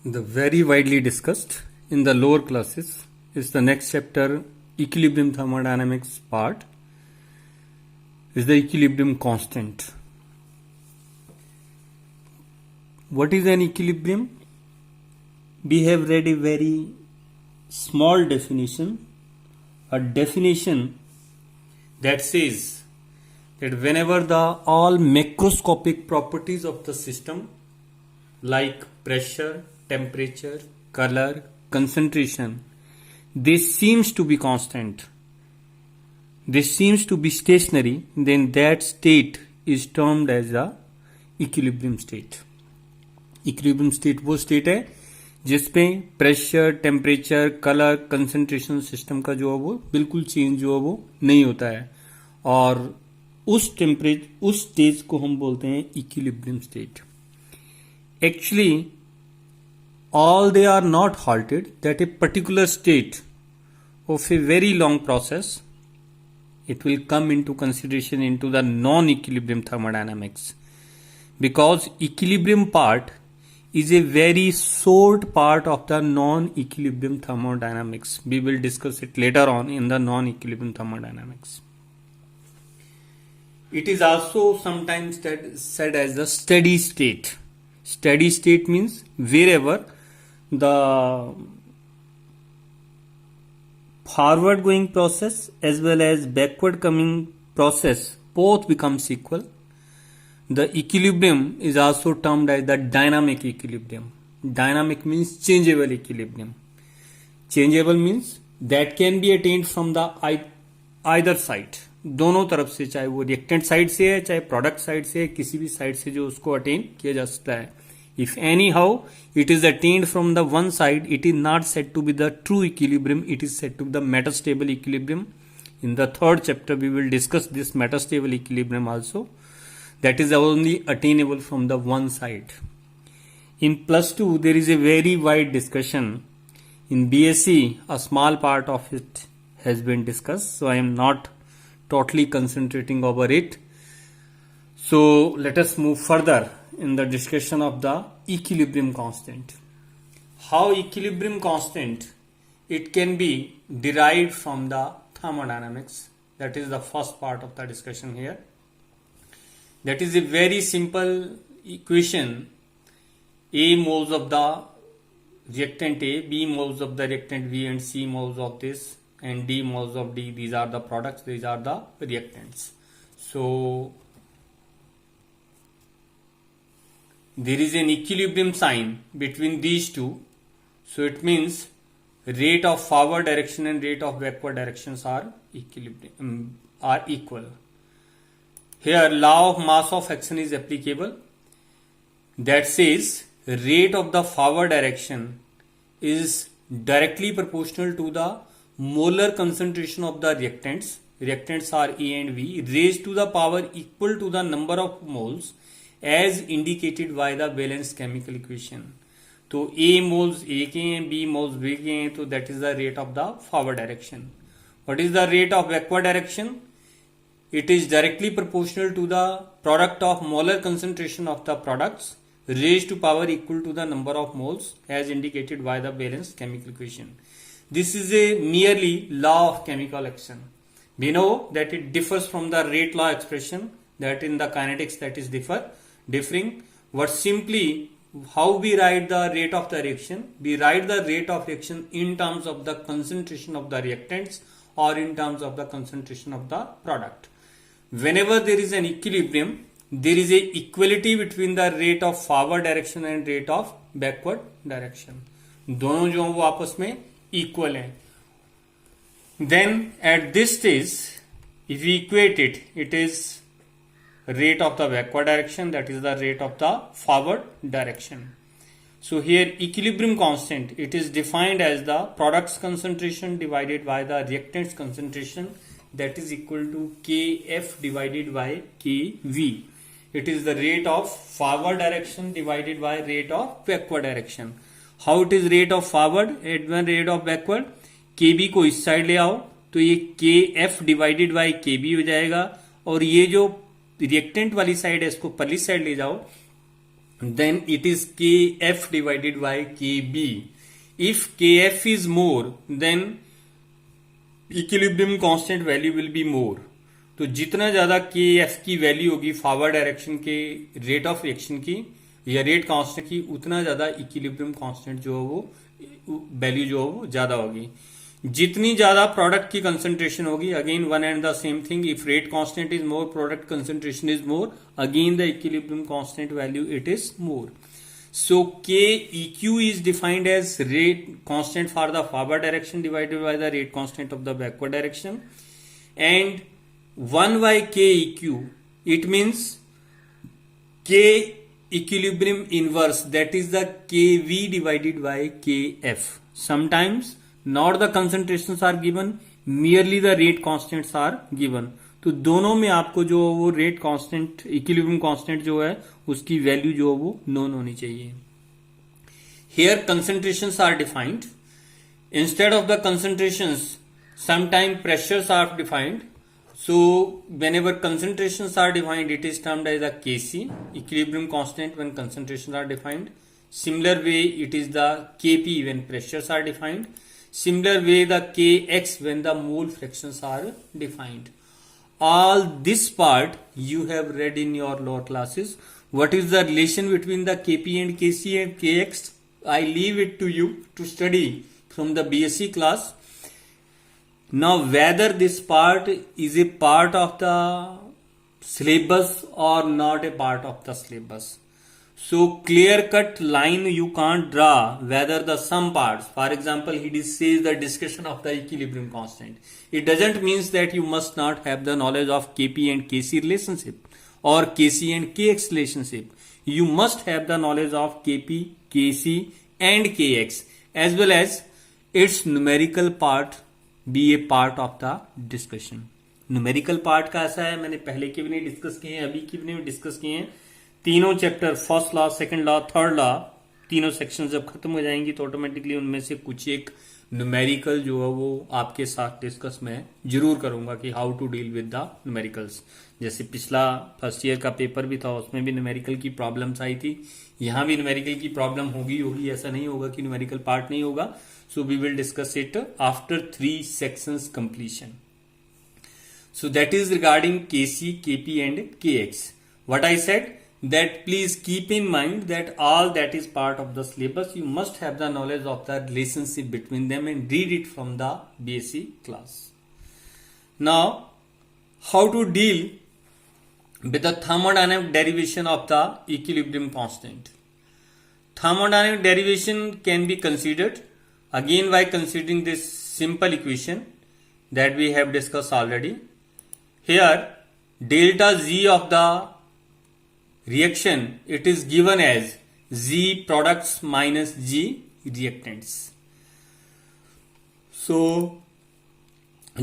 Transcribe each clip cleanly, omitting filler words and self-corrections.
The very widely discussed in the lower classes is the next chapter, equilibrium thermodynamics part, is the equilibrium constant. What is an equilibrium? We have read a very small definition, a definition that says that whenever the all macroscopic properties of the system like pressure, temperature, color, concentration, this seems to be constant, this seems to be stationary, then that state is termed as the equilibrium state. Equilibrium state वो state है जिसमें pressure, temperature, colour, concentration system का जो है वो बिल्कुल change जो है वो नहीं होता है, और उस स्टेज को हम बोलते हैं equilibrium state. Actually all they are not halted, that a particular state of a very long process, it will come into consideration into the non-equilibrium thermodynamics, because equilibrium part is a very short part of the non-equilibrium thermodynamics. We will discuss it later on in the non-equilibrium thermodynamics. It is also sometimes said as the steady state. Steady state means wherever the forward going process as well as backward coming process both becomes equal. The equilibrium is also termed as the dynamic equilibrium. Dynamic means changeable equilibrium. Changeable means that can be attained from the either side. दोनों तरफ से, चाहे वो reactant side से है चाहे product side से है, किसी भी साइड से जो उसको अटेन किया जा सकता है. If anyhow it is attained from the one side, it is not said to be the true equilibrium, it is said to be the metastable equilibrium. In the third chapter we will discuss this metastable equilibrium also, that is only attainable from the one side. In plus 2 there is a very wide discussion. In BSc a small part of it has been discussed, so I am not totally concentrating over it. So let us move further in the discussion of the equilibrium constant. How equilibrium constant, it can be derived from the thermodynamics. That is the first part of the discussion here. That is a very simple equation. A moles of the reactant A, B moles of the reactant B, and C moles of this, and D moles of D. These are the products, these are the reactants. So there is an equilibrium sign between these two, so it means rate of forward direction and rate of backward directions are equal. Here law of mass of action is applicable, that says rate of the forward direction is directly proportional to the molar concentration of the reactants. Reactants are A and V, raised to the power equal to the number of moles as indicated by the balanced chemical equation. तो A moles A के हैं, B moles B के हैं, तो that is the rate of the forward direction. What is the rate of backward direction? It is directly proportional to the product of molar concentration of the products raised to power equal to the number of moles as indicated by the balanced chemical equation. This is a merely law of chemical action. We know that it differs from the rate law expression, that in the kinetics that is differing. What simply how we write the rate of the reaction? We write the rate of reaction in terms of the concentration of the reactants or in terms of the concentration of the product. Whenever there is an equilibrium, there is a equality between the rate of forward direction and rate of backward direction. दोनों जो वो आपस में equal हैं. Then at this stage, if we equate it, it is rate of the backward direction, that is the rate of the forward direction. So here equilibrium constant, it is defined as the product's concentration divided by the reactant's concentration, that is equal to Kf divided by Kv. It is the rate of forward direction divided by rate of backward direction. How it is rate of forward and rate of backward? Kb को इस side ले आओ तो ये Kf divided by Kb हो जाएगा, और ये जो रिएक्टेंट वाली साइड है इसको परली साइड ले जाओ then it is Kf divided by Kb. If Kf is more, then equilibrium constant value will be more. तो जितना ज्यादा के एफ की वैल्यू होगी फॉरवर्ड डायरेक्शन के रेट ऑफ रिएक्शन की या रेट कांस्टेंट की, उतना ज्यादा इक्विलिब्रियम कांस्टेंट जो है वो वैल्यू जो है वो ज्यादा होगी. जितनी ज्यादा प्रोडक्ट की कंसंट्रेशन होगी, again one and the same thing, if rate constant is more, product concentration is more, again the equilibrium constant value it is more. So Keq is defined as rate constant for the forward direction divided by the rate constant of the backward direction, and 1 by Keq, it means K equilibrium inverse, that is the Kv divided by Kf. Sometimes not the concentrations are given, merely the rate constants are given. तो दोनों में आपको जो वो rate constant equilibrium constant जो है उसकी value जो है वो नोन होनी चाहिए. Here concentrations are defined. Instead of the concentrations sometime pressures are defined. So whenever concentrations are defined, it is termed as a Kc, equilibrium constant, when concentrations are defined. Similar way it is the Kp when pressures are defined. Similar way the Kx when the mole fractions are defined. All this part you have read in your lower classes. What is the relation between the Kp and Kc and Kx? I leave it to you to study from the BSc class. Now whether this part is a part of the syllabus or not a part of the syllabus. So clear cut line you can't draw whether the some parts, for example he says the discussion of the equilibrium constant, it doesn't means that you must not have the knowledge of Kp and Kc relationship or Kc and Kx relationship. You must have the knowledge of Kp, Kc and Kx as well as its numerical part be a part of the discussion. Numerical part का ऐसा है, मैंने पहले के भी नहीं discuss किए हैं, अभी की भी नहीं डिस्कस किए हैं. तीनों chapter, first law, second law, third law, तीनों सेक्शन जब खत्म हो जाएंगी तो ऑटोमेटिकली उनमें से कुछ एक न्यूमेरिकल जो है वो आपके साथ डिस्कस मैं जरूर करूंगा कि how to deal with the numericals. जैसे पिछला फर्स्ट ईयर का पेपर भी था, उसमें भी न्यूमेरिकल की प्रॉब्लम्स आई थी. यहां भी न्यूमेरिकल की प्रॉब्लम होगी, ऐसा नहीं होगा कि न्यूमेरिकल पार्ट नहीं होगा. So we will discuss it after 3 sections completion. So that is regarding Kc, Kp and Kx. What I said, that please keep in mind that all that is part of the syllabus. You must have the knowledge of the relationship between them and read it from the BSc class. Now, how to deal with the thermodynamic derivation of the equilibrium constant. Thermodynamic derivation can be considered again by considering this simple equation that we have discussed already. Here delta Z of the reaction, it is given as Z products minus G reactants. So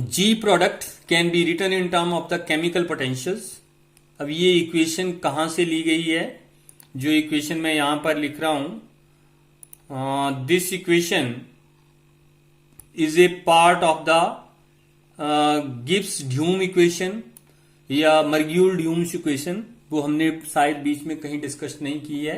G product can be written in term of the chemical potentials. अब ये equation कहाँ से ली गई है? जो equation मैं यहां पर लिख रहा हूं, this equation is a part of the Gibbs Duhem equation या मर्ग्यूल ड्यूम्स इक्वेशन. वो हमने शायद बीच में कहीं डिस्कस नहीं की है.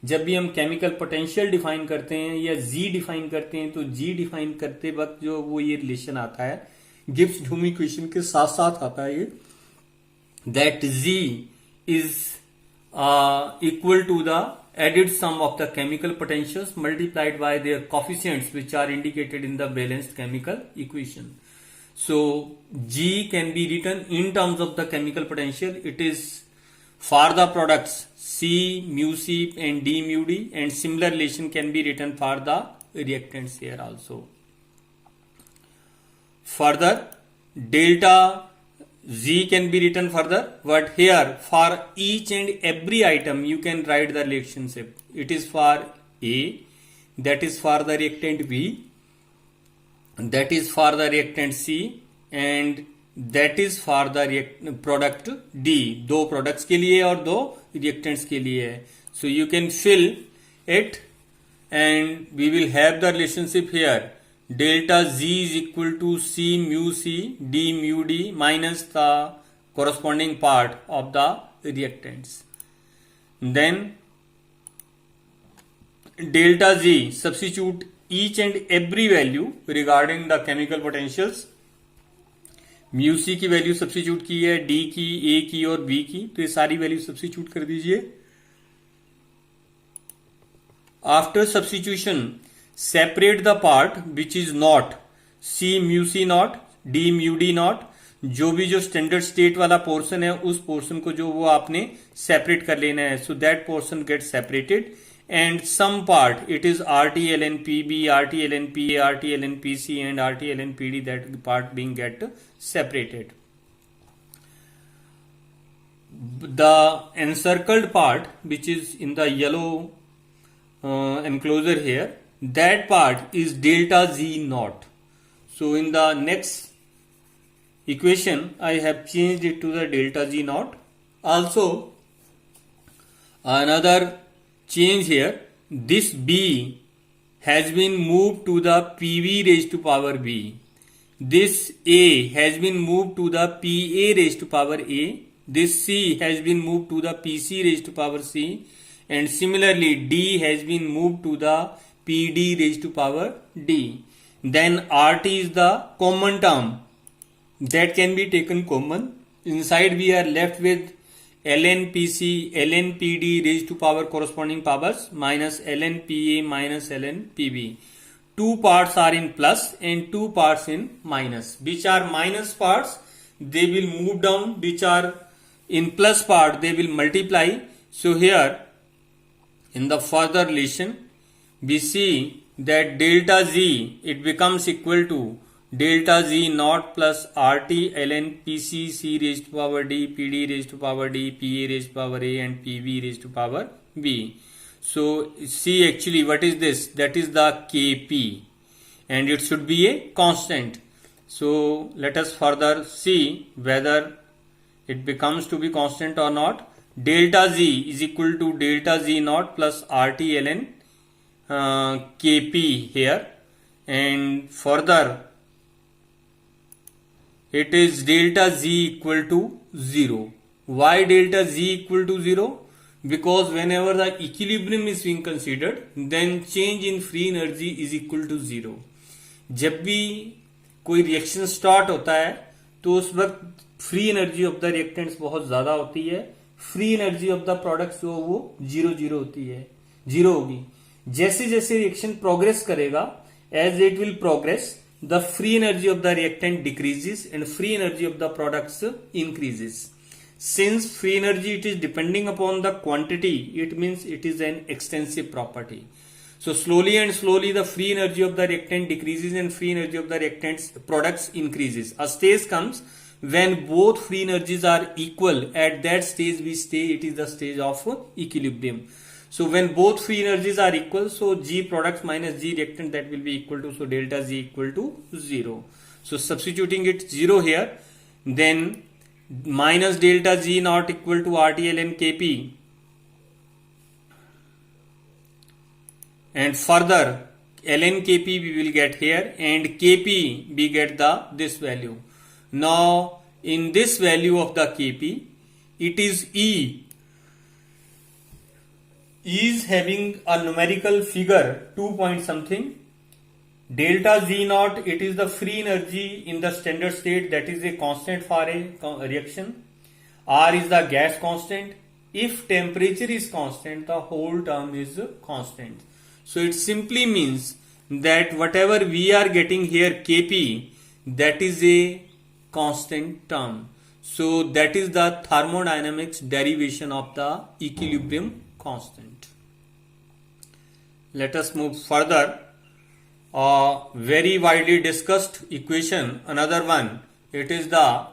जब भी हम केमिकल पोटेंशियल डिफाइन करते हैं या जी डिफाइन करते हैं तो जी डिफाइन करते वक्त जो वो ये रिलेशन आता है गिब्स ड्यूम इक्वेशन के साथ साथ आता है, ये that G is equal to the added sum of the chemical potentials multiplied by their coefficients which are indicated in the balanced chemical equation. So G can be written in terms of the chemical potential. It is for the products C mu C and D mu D, and similar relation can be written for the reactants here also. Further delta Z can be written further, but here for each and every item you can write the relationship. It is for A, that is for the reactant B, that is for the reactant C, and that is for the product D. दो products के लिए और दो reactants के लिए है. So you can fill it and we will have the relationship here. Delta Z is equal to C mu C D mu D minus the corresponding part of the reactants. Then delta Z, substitute each and every value regarding the chemical potentials. Mu C की value substitute की है, D की, ए की और B की, तो ये सारी वैल्यू सब्स्टिट्यूट कर दीजिए. After substitution separate the part which is not C mu C nought, D mu D nought. जो भी जो स्टैंडर्ड स्टेट वाला पोर्शन है उस पोर्शन को जो वो आपने सेपरेट कर लेना है. So that portion get separated and some part it is RTLN PB, RTLN PA, RTLN PC and RTLN PD, that part being get separated. The encircled part which is in the yellow enclosure here, that part is delta Z naught. So in the next equation I have changed it to the delta Z naught. Also another change here, this B has been moved to the PV raised to power B. This A has been moved to the PA raised to power A. This C has been moved to the PC raised to power C. And similarly D has been moved to the PD raised to power D. Then RT is the common term that can be taken common. Inside we are left with ln PC, ln PD raised to power corresponding powers minus ln PA minus ln PB. Two parts are in plus and two parts in minus. Which are minus parts, they will move down. Which are in plus part, they will multiply. So here in the further relation we see that delta Z, it becomes equal to delta Z naught plus RT ln PC C raised to power D, PD raised to power D, PA raised to power A and PB raised to power B. So C actually what is this? That is the Kp and it should be a constant. So let us further see whether it becomes to be constant or not. Delta Z is equal to delta Z naught plus RT ln Kp here, and further it is delta Z equal to 0. Why delta Z equal to 0? Because whenever the equilibrium is being considered, then change in free energy is equal to 0. जब भी कोई reaction start होता है तो उस वक्त free energy of the reactants बहुत ज्यादा होती है, free energy of the products जो वो 0 होती है, 0 होगी. जैसे जैसे रिएक्शन प्रोग्रेस करेगा, as it will progress, the free energy of the reactant decreases and free energy of the products increases. Since free energy it is depending upon the quantity, it means it is an extensive property. So slowly and slowly the free energy of the reactant decreases and free energy of the reactants products increases. A stage comes when both free energies are equal. At that stage we say it is the stage of equilibrium. So when both free energies are equal, so G products minus G reactant, that will be equal to, so delta Z equal to 0. So substituting it 0 here, then minus delta Z naught equal to RT ln Kp, and further ln Kp we will get here and Kp we get this value. Now in this value of the Kp, it is E is having a numerical figure 2 point something. Delta Z naught, it is the free energy in the standard state, that is a constant for a reaction. R is the gas constant. If temperature is constant, the whole term is constant. So it simply means that whatever we are getting here Kp, that is a constant term. So that is the thermodynamics derivation of the equilibrium constant. Let us move further. Very widely discussed equation, another one, it is the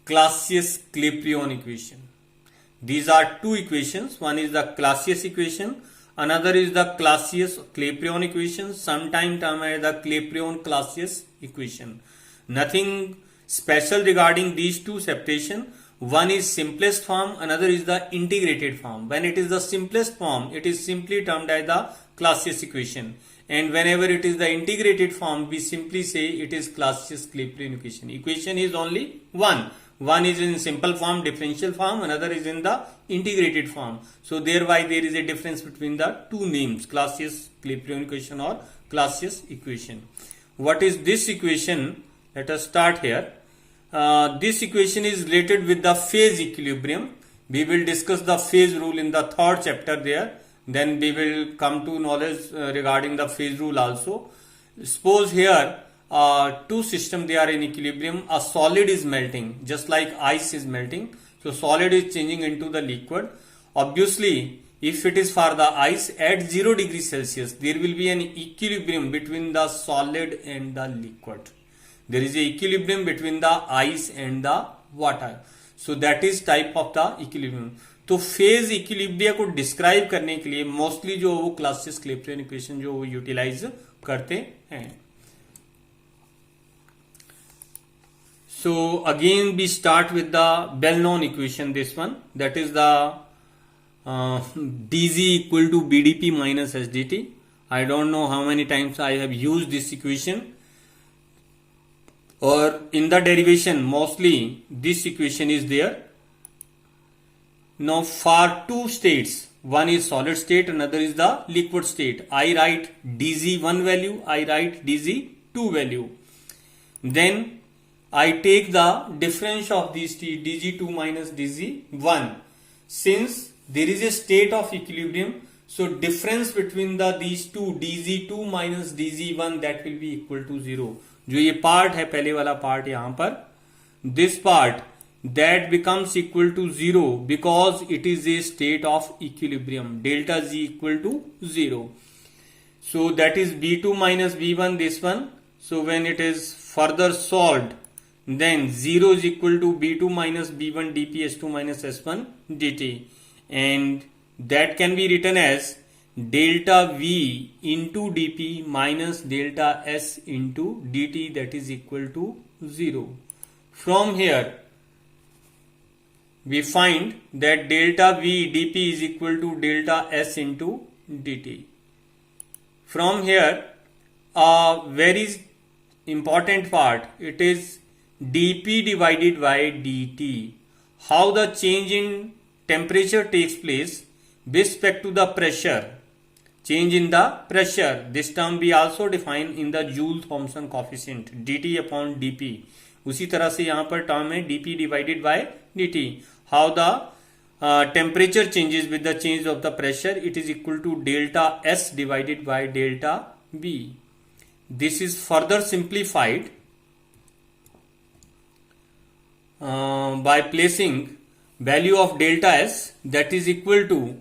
Clausius-Clapeyron equation. These are two equations. One is the Clausius equation, another is the Clausius-Clapeyron equation, sometime termed as the Clapeyron-Clausius equation. Nothing special regarding these two separation. One is simplest form, another is the integrated form. When it is the simplest form, it is simply termed as the Clausius equation. And whenever it is the integrated form, we simply say it is Clausius-Clapeyron equation. Equation is only one, One is in simple form, differential form, another is in the integrated form. So thereby there is a difference between the two names, Clausius-Clapeyron equation or Clausius equation. What is this equation? Let us start here. This equation is related with the phase equilibrium. We will discuss the phase rule in the third chapter there. Then we will come to knowledge regarding the phase rule also. Suppose here two systems, they are in equilibrium. A solid is melting, just like ice is melting. So solid is changing into the liquid. Obviously, if it is for the ice at 0 degrees Celsius, there will be an equilibrium between the solid and the liquid. There is a equilibrium between the ice and the water. So that is type of the equilibrium. तो phase equilibria को describe करने के लिए mostly जो वो क्लासियस-क्लेपेयन equation जो वो utilise करते हैं. So again we start with the well-known equation, this one, that is the dz equal to bdp minus sdt. I don't know how many times I have used this equation, or in the derivation mostly this equation is there. Now for two states, one is solid state, another is the liquid state, I write dz 1 value, I write dz 2 value. Then I take the difference of these two, dg2 minus dg1. Since there is a state of equilibrium, so difference between these two, dg2 minus dg1, that will be equal to 0. जो ये part है, पहले वाला part यहाँ पर, this part, that becomes equal to 0 because it is a state of equilibrium, delta g equal to 0. So that is b2 minus b1, this one. So when it is further solved, then 0 is equal to b2 minus b1 dp s2 minus s1 dt, and that can be written as delta v into dp minus delta s into dt, that is equal to 0. From here we find that delta v dp is equal to delta s into dt. From here a very important part, it is dp divided by dt. How the change in temperature takes place with respect to the pressure, change in the pressure, this term we also define in the Joule-Thomson coefficient, dt upon dp. उसी तरह से यहाँ पर term है dp divided by dt. How the temperature changes with the change of the pressure, it is equal to delta s divided by delta v. This is further simplified by placing value of delta s, that is equal to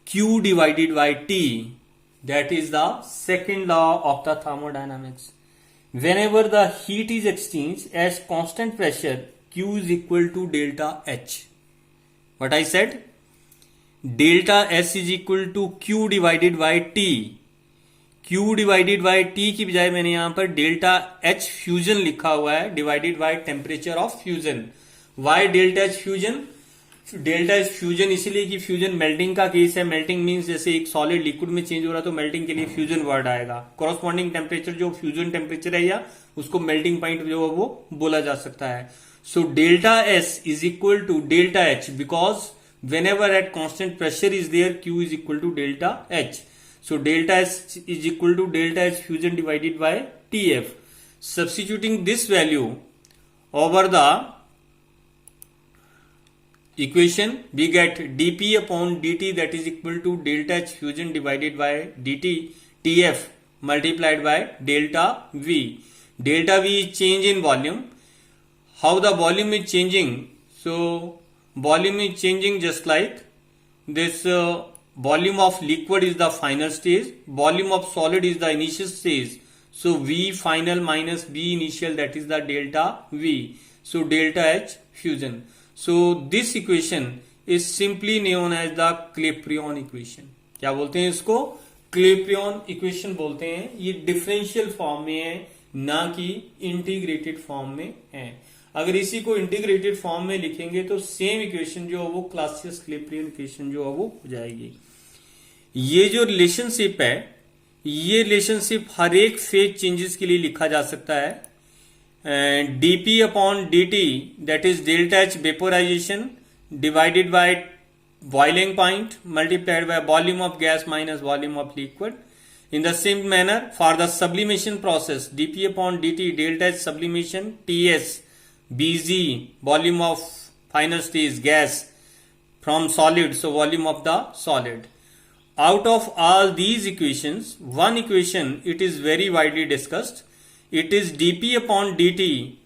q divided by t. That is the second law of the thermodynamics. Whenever the heat is exchanged at constant pressure, q is equal to delta h. What I said? Delta s is equal to q divided by t. Q divided by T की बजाय मैंने यहां पर delta H fusion लिखा हुआ है, divided by temperature of fusion. Why delta H fusion? Delta H fusion इसलिए कि फ्यूजन मेल्टिंग का केस है. मेल्टिंग मीन्स जैसे एक सॉलिड लिक्विड में चेंज हो रहा तो मेल्टिंग के लिए फ्यूजन वर्ड आएगा. कॉरस्पॉन्डिंग टेम्परेचर जो फ्यूजन टेम्परेचर है या उसको मेल्टिंग पॉइंट जो है वो बोला जा सकता है. So delta S is equal to delta H because whenever at constant pressure is there, Q is equal to delta H. So delta S is equal to delta H fusion divided by TF. Substituting this value over the equation, we get dP upon dt, that is equal to delta H fusion divided by dt TF multiplied by delta V. Delta V is change in volume. How the volume is changing? So volume is changing just like this. Volume of liquid is the final stage, volume of solid is the initial stage. So V final minus V initial, that is the delta V. So delta H fusion. So this equation is simply known as the Clapeyron equation. क्या बोलते हैं इसको? Clapeyron equation बोलते हैं. ये differential form में है, ना कि इंटीग्रेटेड फॉर्म में है. अगर इसी को इंटीग्रेटेड फॉर्म में लिखेंगे तो सेम इक्वेशन जो है वो क्लासियस-क्लेपेयन इक्वेशन जो है वो हो जाएगी. ये जो रिलेशनशिप है, ये रिलेशनशिप हर एक फेज चेंजेस के लिए लिखा जा सकता है. dp upon dt, that is delta H vaporization divided by boiling point multiplied by volume of gas minus volume of liquid. In the same manner, for the sublimation process, dp upon dt delta H sublimation, Ts Bg volume of final stage gas from solid, so volume of the solid. Out of all these equations, one equation it is very widely discussed. It is dp upon dt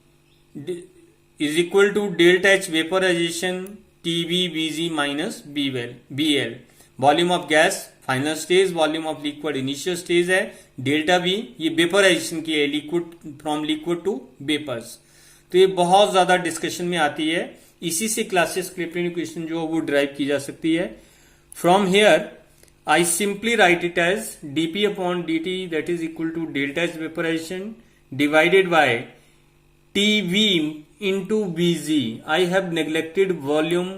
is equal to delta H vaporization Tb Bg minus Bl. Volume of gas final stage, volume of liquid initial stage है, delta V ये vaporisation की है, liquid from liquid to vapours. तो ये बहुत ज्यादा discussion में आती है. इसी से क्लासियस क्लिपिंग इक्वेशन जो वो ड्राइव की जा सकती है. From here I simply write it as dp upon dt that is equal to delta H vaporisation divided by Tv into Bg. I have neglected volume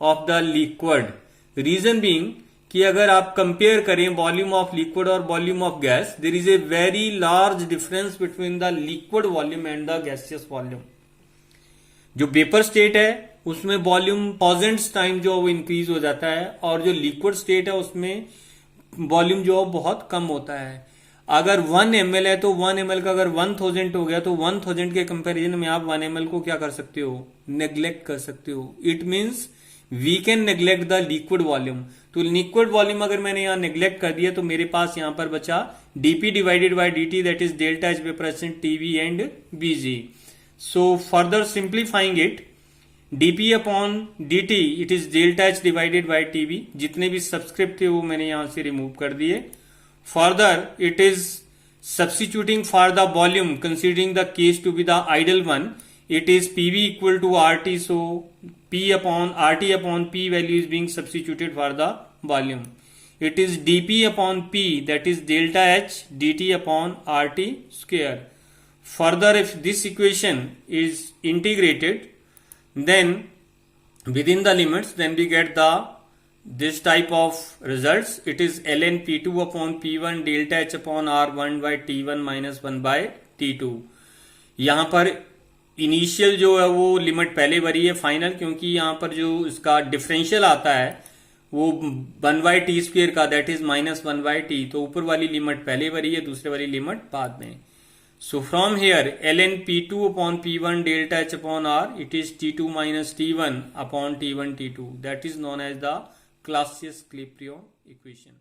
of the liquid. Reason being कि अगर आप compare करें volume of liquid और volume of gas, there is a very large difference between the liquid volume and the gaseous volume. जो vapour state है उसमें volume पॉजेंट्स time जो वो इंक्रीज हो जाता है, और जो लिक्विड स्टेट है उसमें वॉल्यूम जो बहुत कम होता है. अगर 1 ml है तो 1 ml का अगर 1000 हो गया तो 1000 के कंपैरिजन में आप 1 ml को क्या कर सकते हो, नेग्लेक्ट कर सकते हो. It means we can neglect the liquid volume. तो लिक्विड वॉल्यूम अगर मैंने यहां नेग्लेक्ट कर दिया तो मेरे पास यहां पर बचा dp divided by dt that is delta H vaporisation Tv and Bg. So further simplifying it, dp upon dt it is delta H divided by Tv. जितने भी सब्सक्रिप्ट थे वो मैंने यहां से रिमूव कर दिए. Further, it is substituting for the volume, considering the case to be the ideal one. It is PV equal to RT, so P upon RT upon P value is being substituted for the volume. It is dP upon P, that is delta H dt upon RT square. Further, if this equation is integrated, then within the limits, then we get the this type of results. It is ln P2 upon P1 delta H upon R1 by T1 minus 1 by T2. यहां पर initial जो है वो limit पहले भरी है final, क्योंकि यहां पर जो इसका डिफरेंशियल आता है वो 1 बाई टी स्क्वेयर का, that is minus 1 by T. तो ऊपर वाली लिमिट पहले भरी है, दूसरे वाली लिमिट बाद में. So from here ln P2 upon P1 delta H upon R, it is T2 minus T1 upon T1 T2. That is known as the Clausius-Clapeyron equation.